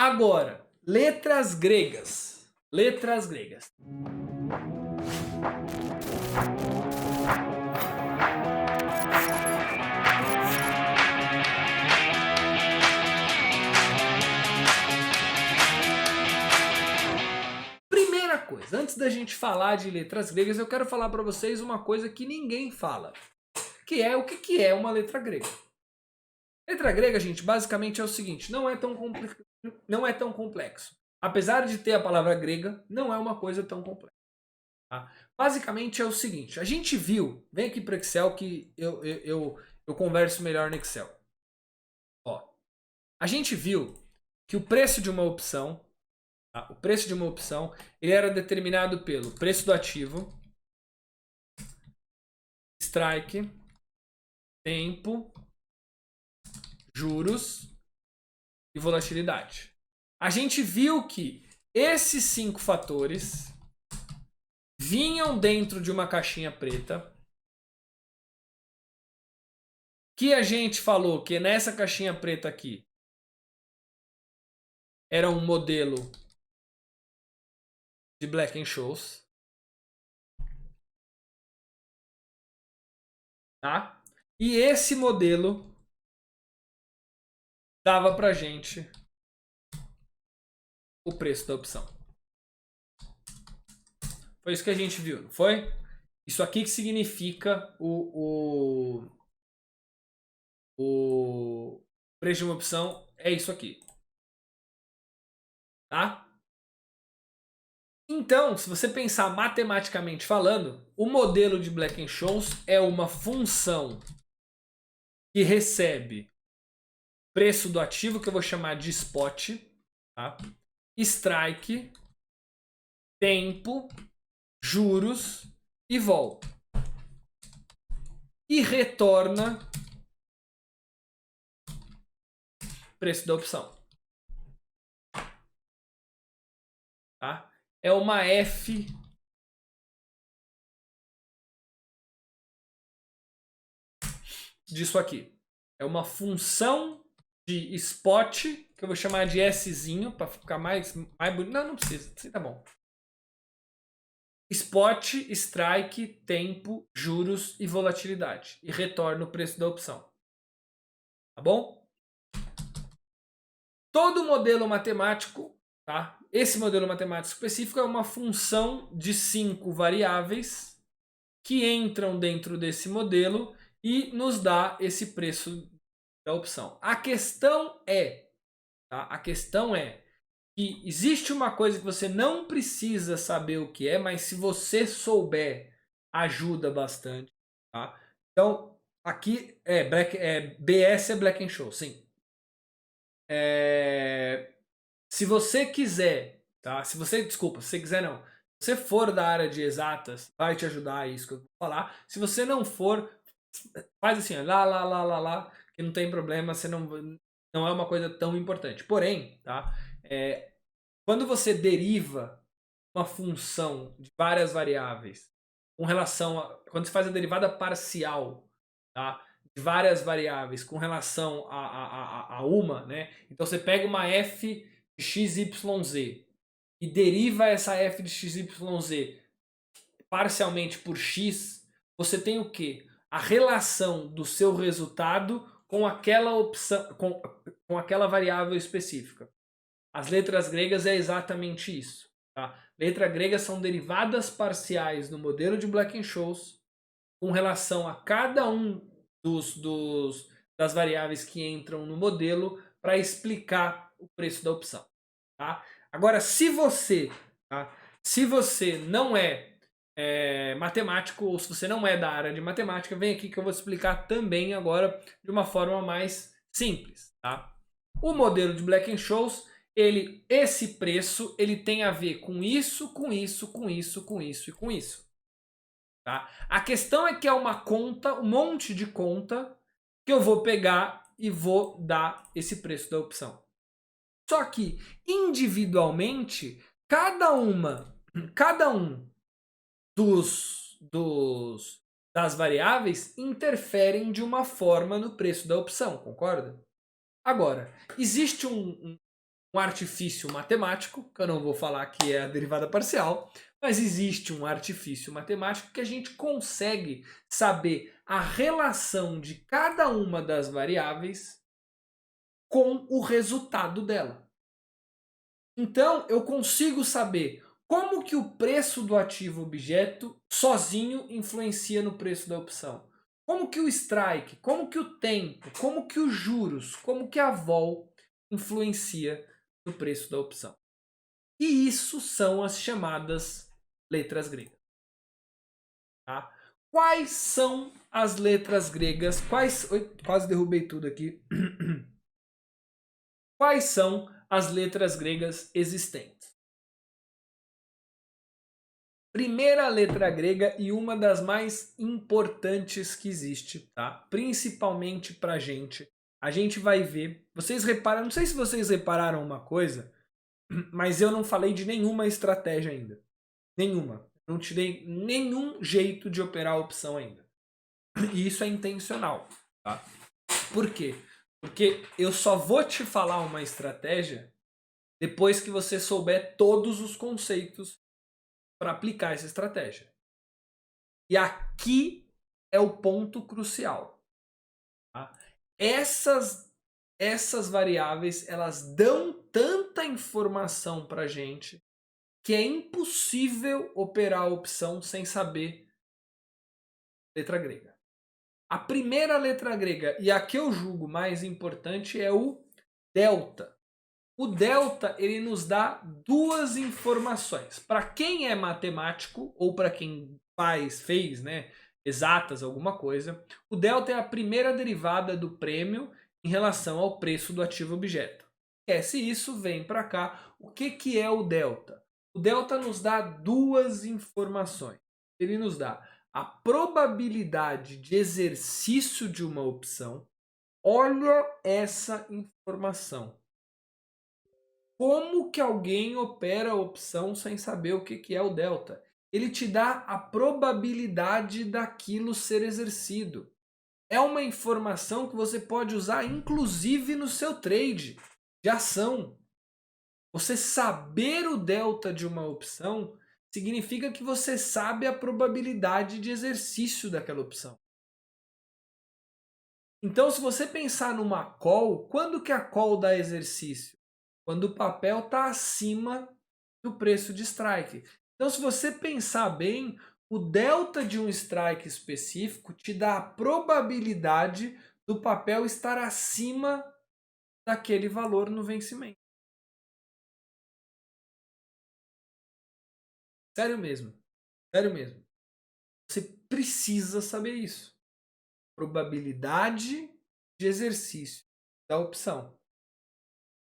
Agora, letras gregas. Letras gregas. Primeira coisa, antes da gente falar de letras gregas, eu quero falar para vocês uma coisa que ninguém fala, que é o que é uma letra grega. Letra grega, gente, basicamente é o seguinte, não é tão complexo. Apesar de ter a palavra grega, não é uma coisa tão complexa. Tá? Basicamente é o seguinte, a gente viu, vem aqui para o Excel que eu converso melhor no Excel. Ó, a gente viu que o preço de uma opção, tá? O preço de uma opção, ele era determinado pelo preço do ativo, strike, tempo, juros e volatilidade. A gente viu que esses 5 fatores vinham dentro de uma caixinha preta, que a gente falou que nessa caixinha preta aqui era um modelo de Black-Scholes, tá? E esse modelo dava pra gente o preço da opção. Foi isso que a gente viu, não foi? Isso aqui que significa o preço de uma opção é isso aqui. Tá? Então, se você pensar matematicamente falando, o modelo de Black-Scholes é uma função que recebe preço do ativo, que eu vou chamar de spot, tá? Strike, tempo, juros e vol. E retorna preço da opção. Tá? É uma F disso aqui. É uma função de spot, que eu vou chamar de Szinho, para ficar mais bonito. Não precisa, assim tá bom. Spot, strike, tempo, juros e volatilidade. E retorna o preço da opção. Tá bom? Todo modelo matemático, tá? Esse modelo matemático específico é uma função de 5 variáveis que entram dentro desse modelo e nos dá esse preço da opção. A questão é, tá? A questão é que existe uma coisa que você não precisa saber o que é, mas se você souber, ajuda bastante, tá? Então, aqui BS é Black-Scholes, sim. Se você quiser, tá? Se você quiser não. Se você for da área de exatas, vai te ajudar isso que eu vou falar. Se você não for, faz assim, ó, lá, que não tem problema, você não é uma coisa tão importante. Porém, tá? Quando você deriva uma função de várias variáveis com relação a... Quando você faz a derivada parcial, tá? De várias variáveis com relação a uma, né? Então você pega uma f de XYZ e deriva essa f de XYZ parcialmente por x, você tem o quê? A relação do seu resultado com aquela opção, com aquela variável específica. As letras gregas é exatamente isso. Tá? Letras gregas são derivadas parciais no modelo de Black-Scholes com relação a cada um das variáveis que entram no modelo para explicar o preço da opção. Tá? Agora, se você não é matemático ou se você não é da área de matemática, vem aqui que eu vou explicar também agora de uma forma mais simples. Tá? O modelo de Black-Scholes, esse preço ele tem a ver com isso, com isso, com isso, com isso e com isso. Tá? A questão é que é uma conta, um monte de conta que eu vou pegar e vou dar esse preço da opção. Só que individualmente, cada um das variáveis interferem de uma forma no preço da opção, concorda? Agora, existe um artifício matemático, que eu não vou falar que é a derivada parcial, mas existe um artifício matemático que a gente consegue saber a relação de cada uma das variáveis com o resultado dela. Então, eu consigo saber como que o preço do ativo objeto sozinho influencia no preço da opção. Como que o strike, como que o tempo, como que os juros, como que a vol influencia no preço da opção. E isso são as chamadas letras gregas. Tá? Quais são as letras gregas? Quase derrubei tudo aqui. Quais são as letras gregas existentes? Primeira letra grega e uma das mais importantes que existe, tá? Principalmente pra gente. A gente vai ver. Vocês reparam, não sei se vocês repararam uma coisa, mas eu não falei de nenhuma estratégia ainda. Nenhuma. Não te dei nenhum jeito de operar a opção ainda. E isso é intencional, tá? Por quê? Porque eu só vou te falar uma estratégia depois que você souber todos os conceitos para aplicar essa estratégia. E aqui é o ponto crucial. Tá? Essas variáveis, elas dão tanta informação para a gente que é impossível operar a opção sem saber letra grega. A primeira letra grega, e a que eu julgo mais importante, é o delta. O delta, ele nos dá duas informações. Para quem é matemático ou para quem fez, né, exatas alguma coisa, o delta é a primeira derivada do prêmio em relação ao preço do ativo objeto. Esquece isso, vem para cá. O que é o delta? O delta nos dá duas informações. Ele nos dá a probabilidade de exercício de uma opção. Olha essa informação. Como que alguém opera a opção sem saber o que é o delta? Ele te dá a probabilidade daquilo ser exercido. É uma informação que você pode usar inclusive no seu trade de ação. Você saber o delta de uma opção significa que você sabe a probabilidade de exercício daquela opção. Então, se você pensar numa call, quando que a call dá exercício? Quando o papel está acima do preço de strike. Então, se você pensar bem, o delta de um strike específico te dá a probabilidade do papel estar acima daquele valor no vencimento. Sério mesmo. Sério mesmo. Você precisa saber isso. Probabilidade de exercício da opção.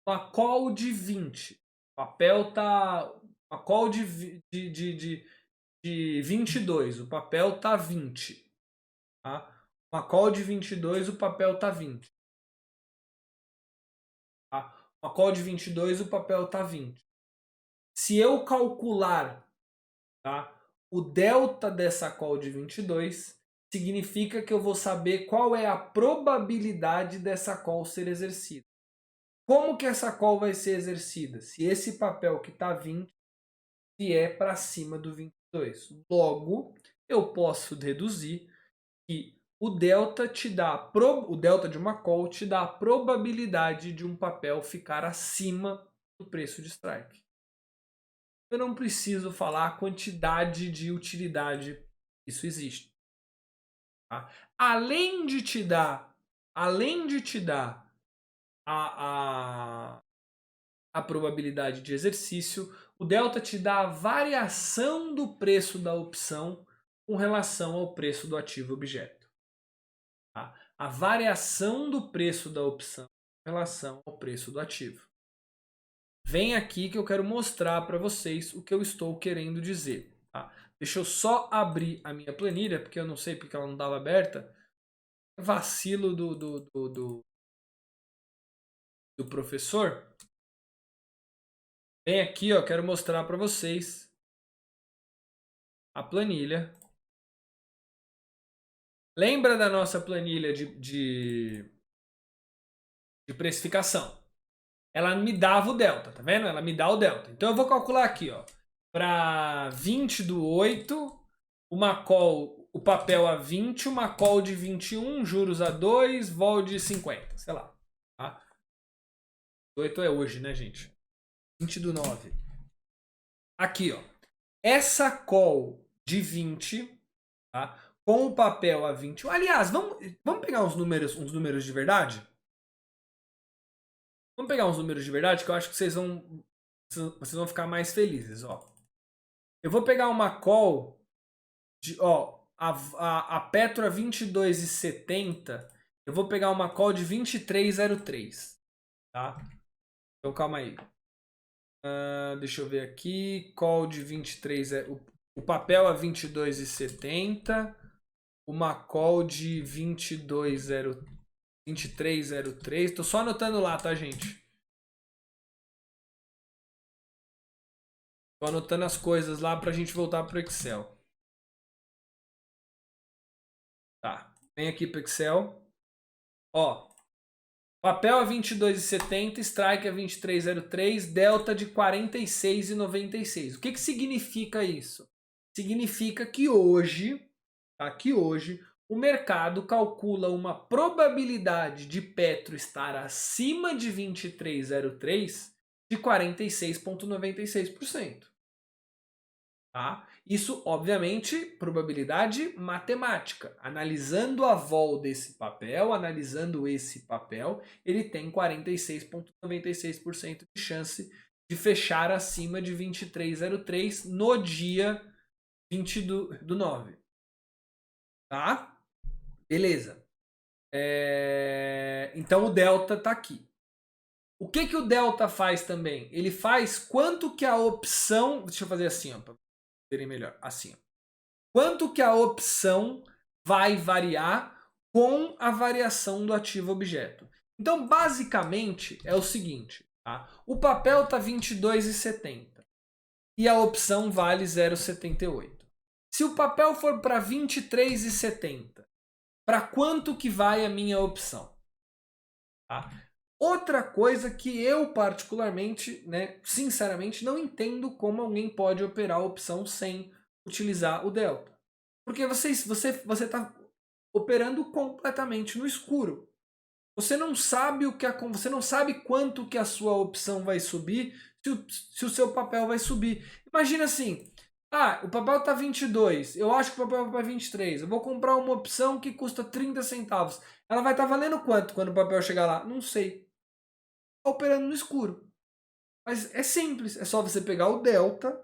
Uma call de 20. O papel tá. Uma call de 22. O papel tá 20. Tá? Uma call de 22, o papel tá 20. Tá? Uma call de 22, o papel tá 20. Se eu calcular, tá, o delta dessa call de 22, significa que eu vou saber qual é a probabilidade dessa call ser exercida. Como que essa call vai ser exercida? Se esse papel que está 20 vier para cima do 22. Logo, eu posso deduzir que o delta o delta de uma call te dá a probabilidade de um papel ficar acima do preço de strike. Eu não preciso falar a quantidade de utilidade, isso existe. Tá? Além de te dar a probabilidade de exercício, o delta te dá a variação do preço da opção com relação ao preço do ativo objeto. Tá? A variação do preço da opção em relação ao preço do ativo. Vem aqui que eu quero mostrar para vocês o que eu estou querendo dizer. Tá? Deixa eu só abrir a minha planilha, porque eu não sei porque ela não estava aberta. Vacilo do professor. Vem aqui, ó, quero mostrar para vocês a planilha. Lembra da nossa planilha de precificação? ela me dava o delta, tá vendo? Ela me dá o delta. Então eu vou calcular aqui, ó, para 20/8, uma call, o papel a 20, uma call de 21, juros a 2, vol de 50, sei lá. Tá? 8 é hoje, né, gente? 20/9. Aqui, ó. Essa call de 20, tá? Com o papel a 20. Aliás, vamos pegar uns números de verdade? Vamos pegar uns números de verdade que eu acho que vocês vão ficar mais felizes, ó. Eu vou pegar uma call de, ó, a Petro a 22,70. Eu vou pegar uma call de 23,03, tá? Então calma aí. Deixa eu ver aqui. Call de 23, o papel a 22,70. Uma call de 23,03. Tô só anotando lá, tá, gente? Tô anotando as coisas lá pra gente voltar pro Excel. Tá. Vem aqui pro Excel. Ó. Papel a 22,70, strike a 23,03, delta de 46,96. O que significa isso? Significa que hoje, tá? Que hoje o mercado calcula uma probabilidade de Petro estar acima de 23,03 de 46,96%. Tá? Isso, obviamente, probabilidade matemática. Analisando a vol desse papel, analisando esse papel, ele tem 46,96% de chance de fechar acima de 23,03 no dia 20/9. Tá? Beleza. Então o delta está aqui. O que o delta faz também? Ele faz quanto que a opção... Deixa eu fazer assim, ó, para verem melhor. Assim, ó. Quanto que a opção vai variar com a variação do ativo objeto. Então, basicamente, é o seguinte. Tá? O papel está 22,70 e a opção vale 0,78. Se o papel for para 23,70, para quanto que vai a minha opção? Tá? Outra coisa que eu particularmente, né, sinceramente, não entendo como alguém pode operar a opção sem utilizar o delta. Porque você está operando completamente no escuro. Você não sabe você não sabe quanto que a sua opção vai subir, se o seu papel vai subir. Imagina assim, o papel está 22, eu acho que o papel vai para 23. Eu vou comprar uma opção que custa 30 centavos. Ela vai estar valendo quanto quando o papel chegar lá? Não sei. Está operando no escuro. Mas é simples, é só você pegar o delta,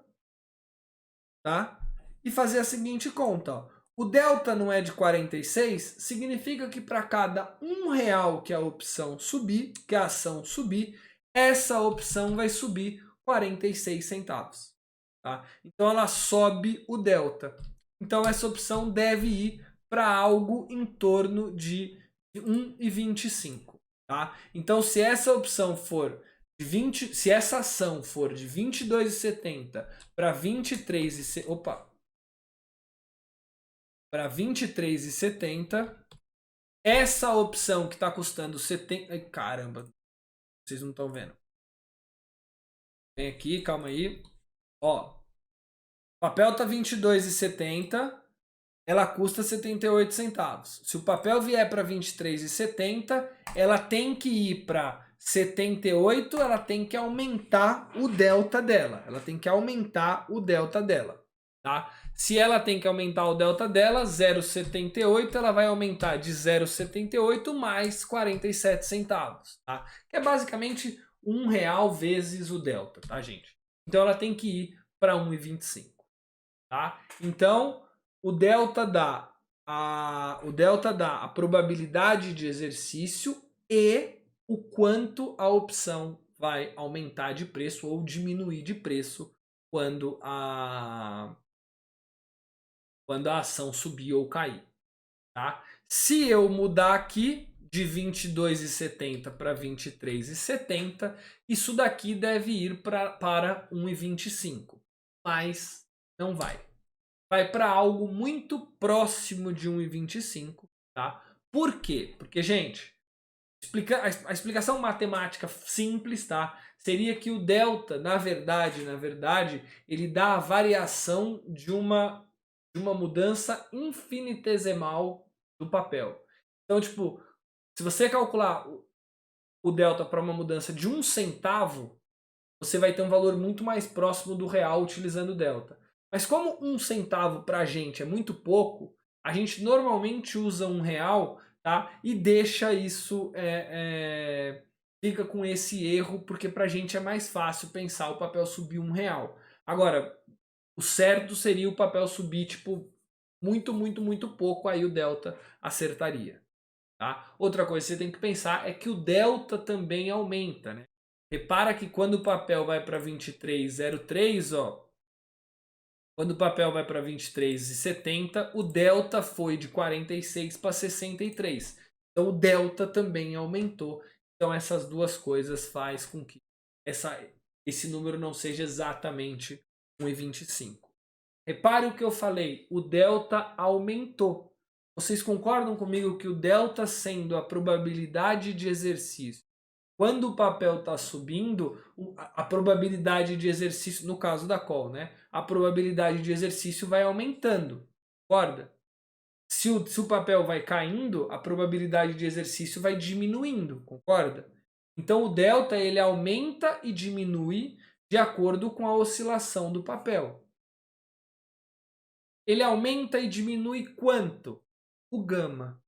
tá? E fazer a seguinte conta, ó. O delta não é de 46, significa que para cada R$1 que a opção subir, que a ação subir, essa opção vai subir 46 centavos. Tá? Então ela sobe o delta. Então essa opção deve ir para algo em torno de 1,25. Tá? Então se essa opção for de 20, se essa ação for de 22,70 para 23,70, opa, para 23,70, essa opção que está custando 70, ai, caramba, vocês não estão vendo. Vem aqui, calma aí. Ó, papel tá 22,70, ela custa 78 centavos. Se o papel vier para 23,70, ela tem que ir para 78, ela tem que aumentar o delta dela. Ela tem que aumentar o delta dela, tá? Se ela tem que aumentar o delta dela, 0,78, ela vai aumentar de 0,78 mais 47 centavos, tá? Que é basicamente R$1 vezes o delta, tá, gente? Então ela tem que ir para 1,25, tá? Então o delta dá a probabilidade de exercício e o quanto a opção vai aumentar de preço ou diminuir de preço quando a ação subir ou cair. Tá? Se eu mudar aqui de 22,70 para 23,70, isso daqui deve ir para 1,25, mas não vai. Vai para algo muito próximo de 1,25, tá? Por quê? Porque, gente, A explicação matemática simples, tá? Seria que o delta, na verdade, ele dá a variação de uma mudança infinitesimal do papel. Então, tipo, se você calcular o delta para uma mudança de 1 centavo, você vai ter um valor muito mais próximo do real utilizando o delta. Mas como 1 centavo para a gente é muito pouco, a gente normalmente usa R$ 1, tá? E deixa isso, fica com esse erro, porque para a gente é mais fácil pensar o papel subir R$ 1. Agora, o certo seria o papel subir, tipo, muito, muito, muito pouco, aí o delta acertaria. Tá? Outra coisa que você tem que pensar é que o delta também aumenta, né? Repara que quando o papel vai para 23,03, ó, quando o papel vai para 23,70, o delta foi de 46 para 63. Então o delta também aumentou. Então essas duas coisas faz com que esse número não seja exatamente 1,25. Repare o que eu falei, o delta aumentou. Vocês concordam comigo que o delta, sendo a probabilidade de exercício, quando o papel está subindo, a probabilidade de exercício, no caso da call, né? A probabilidade de exercício vai aumentando, concorda? Se o papel vai caindo, a probabilidade de exercício vai diminuindo, concorda? Então o delta ele aumenta e diminui de acordo com a oscilação do papel. Ele aumenta e diminui quanto? O gama.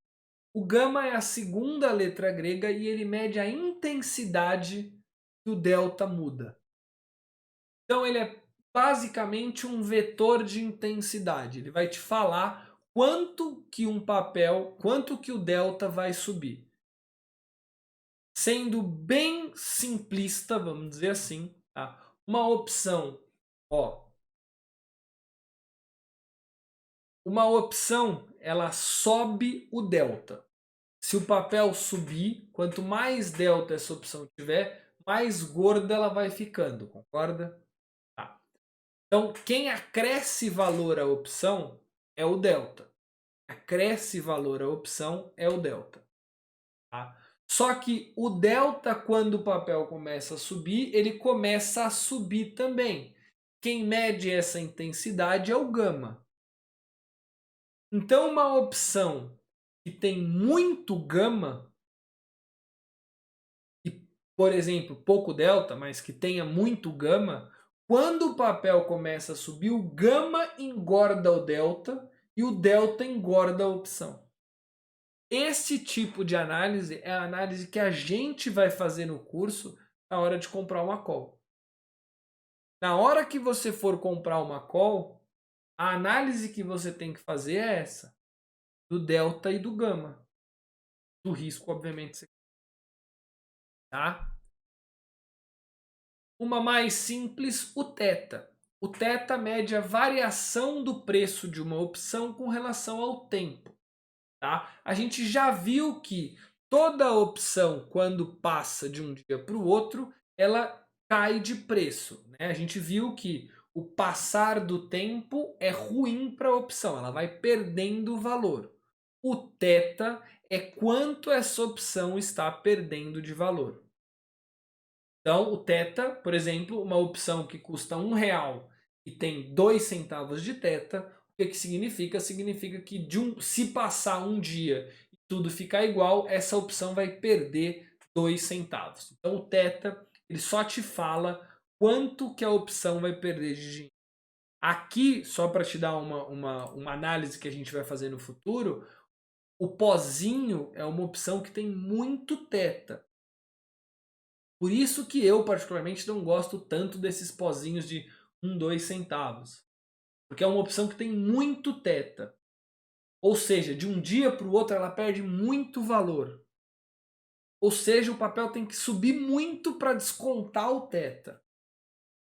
O gama é a segunda letra grega e ele mede a intensidade que o delta muda. Então ele é basicamente um vetor de intensidade. Ele vai te falar quanto que quanto que o delta vai subir. Sendo bem simplista, vamos dizer assim, tá? Uma opção, ela sobe o delta. Se o papel subir, quanto mais delta essa opção tiver, mais gorda ela vai ficando, concorda? Tá. Então, quem acresce valor à opção é o delta. Acresce valor à opção é o delta. Tá? Só que o delta, quando o papel começa a subir, ele começa a subir também. Quem mede essa intensidade é o gama. Então, uma opção que tem muito gama, por exemplo, pouco delta, mas que tenha muito gama, quando o papel começa a subir, o gama engorda o delta e o delta engorda a opção. Esse tipo de análise é a análise que a gente vai fazer no curso na hora de comprar uma call. Na hora que você for comprar uma call, a análise que você tem que fazer é essa, do delta e do gama. Do risco, obviamente. Tá? Uma mais simples, o θ. O θ mede a variação do preço de uma opção com relação ao tempo. Tá? A gente já viu que toda opção, quando passa de um dia para o outro, ela cai de preço. Né? A gente viu que o passar do tempo é ruim para a opção, ela vai perdendo valor. O θ é quanto essa opção está perdendo de valor. Então, o θ, por exemplo, uma opção que custa R$ 1 e tem 2 centavos de θ, o que significa? Significa que se passar um dia e tudo ficar igual, essa opção vai perder 2 centavos. Então, o θ ele só te fala quanto que a opção vai perder de dinheiro. Aqui, só para te dar uma análise que a gente vai fazer no futuro, o pozinho é uma opção que tem muito θ. Por isso que eu particularmente não gosto tanto desses pozinhos de 1, 2 centavos. Porque é uma opção que tem muito θ. Ou seja, de um dia para o outro ela perde muito valor. Ou seja, o papel tem que subir muito para descontar o θ.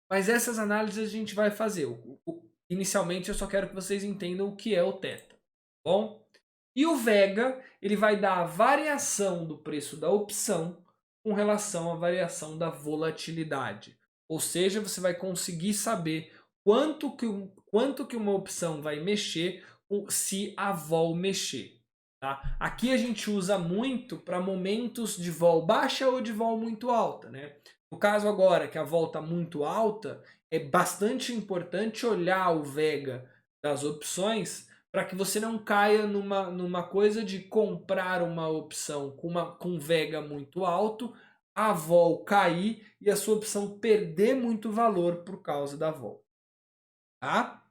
Mas essas análises a gente vai fazer. Inicialmente eu só quero que vocês entendam o que é o θ. Bom? E o Vega, ele vai dar a variação do preço da opção com relação à variação da volatilidade. Ou seja, você vai conseguir saber quanto que uma opção vai mexer se a vol mexer. Tá? Aqui a gente usa muito para momentos de vol baixa ou de vol muito alta, né? No caso agora que a vol está muito alta, é bastante importante olhar o Vega das opções para que você não caia numa coisa de comprar uma opção com Vega muito alto, a vol cair e a sua opção perder muito valor por causa da vol. Tá?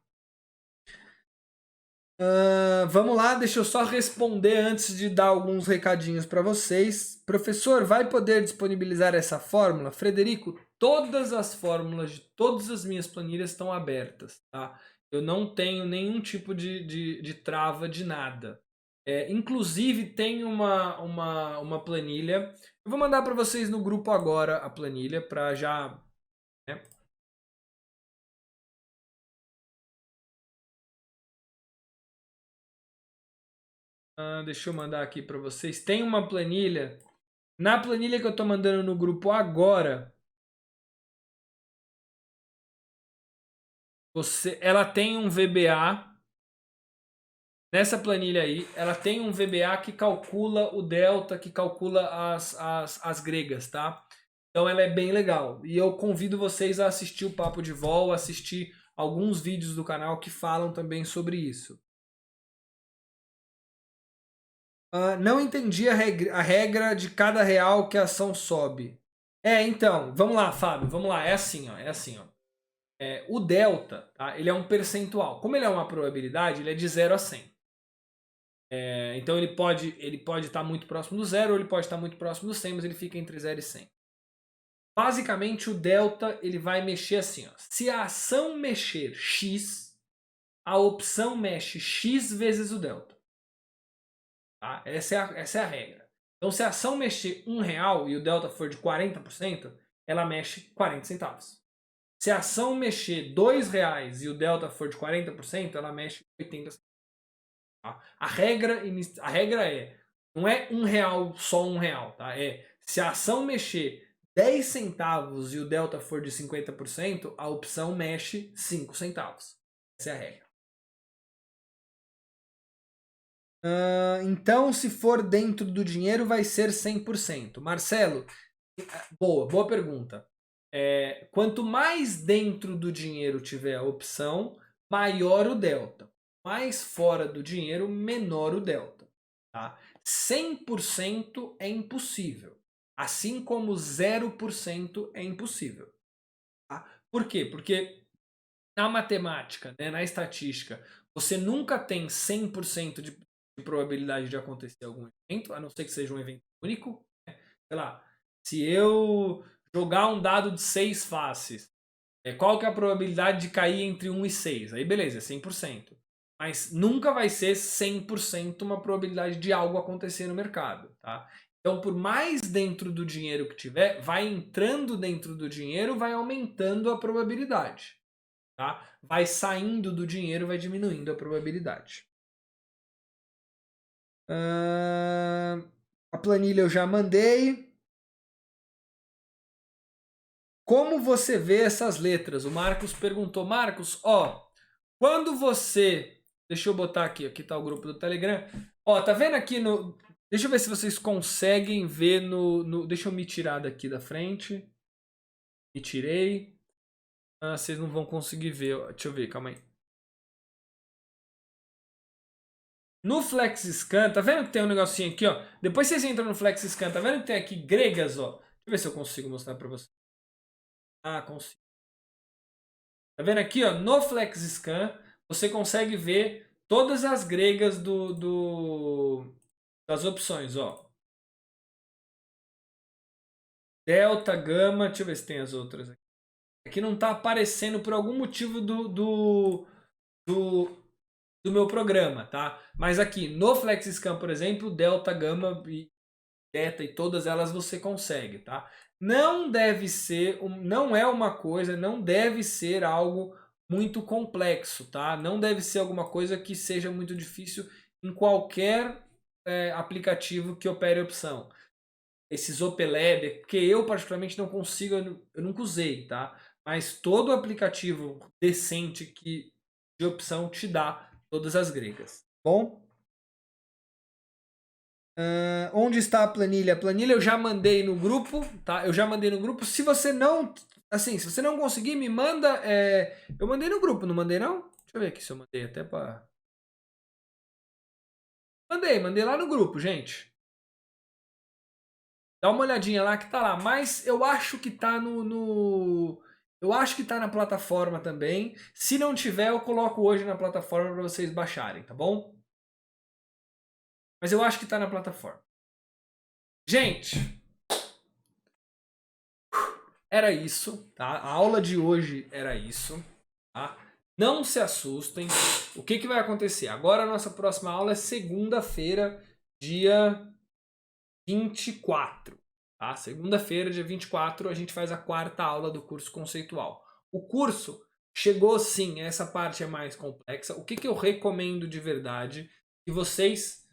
Vamos lá, deixa eu só responder antes de dar alguns recadinhos para vocês. Professor, vai poder disponibilizar essa fórmula? Frederico, todas as fórmulas de todas as minhas planilhas estão abertas, tá? Eu não tenho nenhum tipo de trava de nada. Inclusive, tem uma planilha. Eu vou mandar para vocês no grupo agora a planilha para já, né? Deixa eu mandar aqui para vocês. Tem uma planilha. Na planilha que eu estou mandando no grupo agora, ela tem um VBA. Nessa planilha aí, ela tem um VBA que calcula o delta, que calcula as gregas, tá? Então ela é bem legal. E eu convido vocês a assistir o Papo de Vol, assistir alguns vídeos do canal que falam também sobre isso. Não entendi a regra de cada real que a ação sobe. Então, vamos lá, Fábio, vamos lá. É assim, ó. O delta, tá? Ele é um percentual. Como ele é uma probabilidade, ele é de 0 a 100. Então ele pode estar muito próximo do 0 ou ele pode estar muito próximo do 100, mas ele fica entre 0 e 100. Basicamente, o delta ele vai mexer assim. Ó. Se a ação mexer x, a opção mexe x vezes o delta. Tá? Essa é a regra. Então, se a ação mexer R$1 e o delta for de 40%, ela mexe 40 centavos. Se a ação mexer R$2 e o delta for de 40%, ela mexe 80 centavos. Tá? A regra não é R$1, só R$1, tá? Se a ação mexer 10 centavos e o delta for de 50%, a opção mexe 5 centavos. Essa é a regra. Então, se for dentro do dinheiro, vai ser 100%. Marcelo, boa pergunta. Quanto mais dentro do dinheiro tiver a opção, maior o delta. Mais fora do dinheiro, menor o delta. Tá? 100% é impossível. Assim como 0% é impossível. Tá? Por quê? Porque na matemática, né, na estatística, você nunca tem 100% de probabilidade de acontecer algum evento, a não ser que seja um evento único. Né? Sei lá, se eu jogar um dado de 6 faces, qual que é a probabilidade de cair entre 1 e 6? Aí beleza, é 100%. Mas nunca vai ser 100% uma probabilidade de algo acontecer no mercado. Tá? Então, por mais dentro do dinheiro que tiver, vai entrando dentro do dinheiro, vai aumentando a probabilidade. Tá? Vai saindo do dinheiro, vai diminuindo a probabilidade. A planilha eu já mandei. Como você vê essas letras? O Marcos perguntou. Marcos, quando você... Deixa eu botar aqui tá o grupo do Telegram. Tá vendo aqui no... Deixa eu ver se vocês conseguem ver no... Deixa eu me tirar daqui da frente. Me tirei. Vocês não vão conseguir ver. Deixa eu ver, calma aí. No FlexScan, tá vendo que tem um negocinho aqui, ó? Depois vocês entram no FlexScan, tá vendo que tem aqui gregas, ó? Deixa eu ver se eu consigo mostrar pra vocês. Consigo. Tá vendo aqui, ó? No FlexScan, você consegue ver todas as gregas das opções, ó. Delta, gama, deixa eu ver se tem as outras aqui. Aqui não tá aparecendo por algum motivo do meu programa, tá? Mas aqui no FlexScan, por exemplo, delta, gama e beta e todas elas você consegue, tá? Não deve ser, não é uma coisa, não deve ser algo muito complexo, tá? Não deve ser alguma coisa que seja muito difícil em qualquer aplicativo que opere a opção. Esses Opelab, porque eu particularmente não consigo, eu nunca usei, tá? Mas todo aplicativo decente que de opção te dá todas as gregas. Bom? Onde está a planilha? A planilha eu já mandei no grupo, tá? Eu já mandei no grupo. Se você não, assim, se você não conseguir, me manda. Eu mandei no grupo, não mandei não? Deixa eu ver aqui se eu mandei até para. Mandei lá no grupo, gente. Dá uma olhadinha lá que tá lá. Mas eu acho que tá eu acho que tá na plataforma também. Se não tiver, eu coloco hoje na plataforma para vocês baixarem, tá bom? Mas eu acho que tá na plataforma. Gente, era isso, tá? A aula de hoje era isso, tá? Não se assustem. O que que vai acontecer? Agora a nossa próxima aula é segunda-feira, dia 24, tá? Segunda-feira, dia 24, a gente faz a quarta aula do curso conceitual. O curso chegou sim, essa parte é mais complexa. O que que eu recomendo de verdade? Que vocês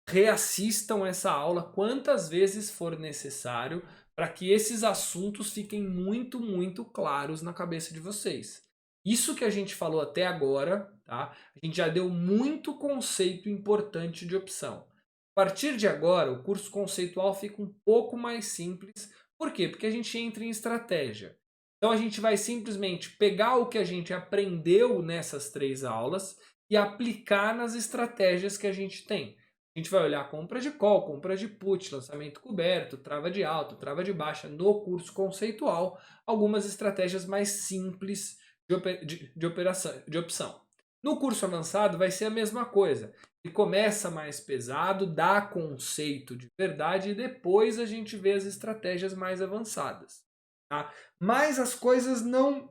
reassistam essa aula quantas vezes for necessário para que esses assuntos fiquem muito, muito claros na cabeça de vocês. Isso que a gente falou até agora, tá? A gente já deu muito conceito importante de opção. A partir de agora, o curso conceitual fica um pouco mais simples. Por quê? Porque a gente entra em estratégia. Então a gente vai simplesmente pegar o que a gente aprendeu nessas 3 aulas e aplicar nas estratégias que a gente tem. A gente vai olhar compra de call, compra de put, lançamento coberto, trava de alta, trava de baixa no curso conceitual, algumas estratégias mais simples de opção. No curso avançado vai ser a mesma coisa. Ele começa mais pesado, dá conceito de verdade e depois a gente vê as estratégias mais avançadas. Tá? Mas as coisas não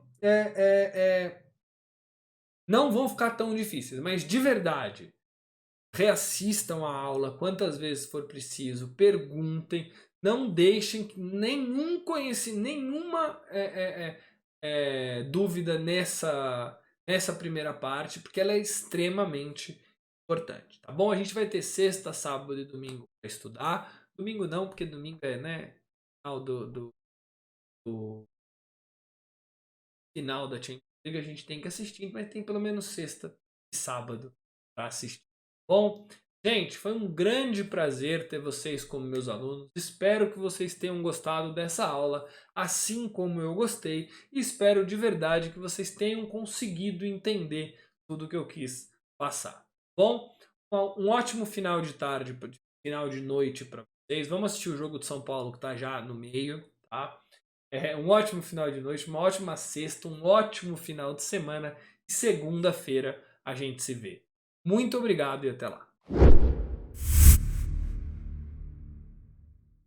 vão ficar tão difíceis, mas de verdade. Reassistam a aula quantas vezes for preciso, perguntem, não deixem nenhuma dúvida nessa primeira parte, porque ela é extremamente importante, tá bom? A gente vai ter sexta, sábado e domingo para estudar. Domingo não, porque domingo é, né, final do final da Champions League, a gente tem que assistir, mas tem pelo menos sexta e sábado para assistir. Bom, gente, foi um grande prazer ter vocês como meus alunos. Espero que vocês tenham gostado dessa aula, assim como eu gostei, e espero de verdade que vocês tenham conseguido entender tudo que eu quis passar. Bom, um ótimo final de tarde, final de noite para vocês. Vamos assistir o jogo de São Paulo que está já no meio, tá? Um ótimo final de noite, uma ótima sexta, um ótimo final de semana e segunda-feira a gente se vê. Muito obrigado e até lá.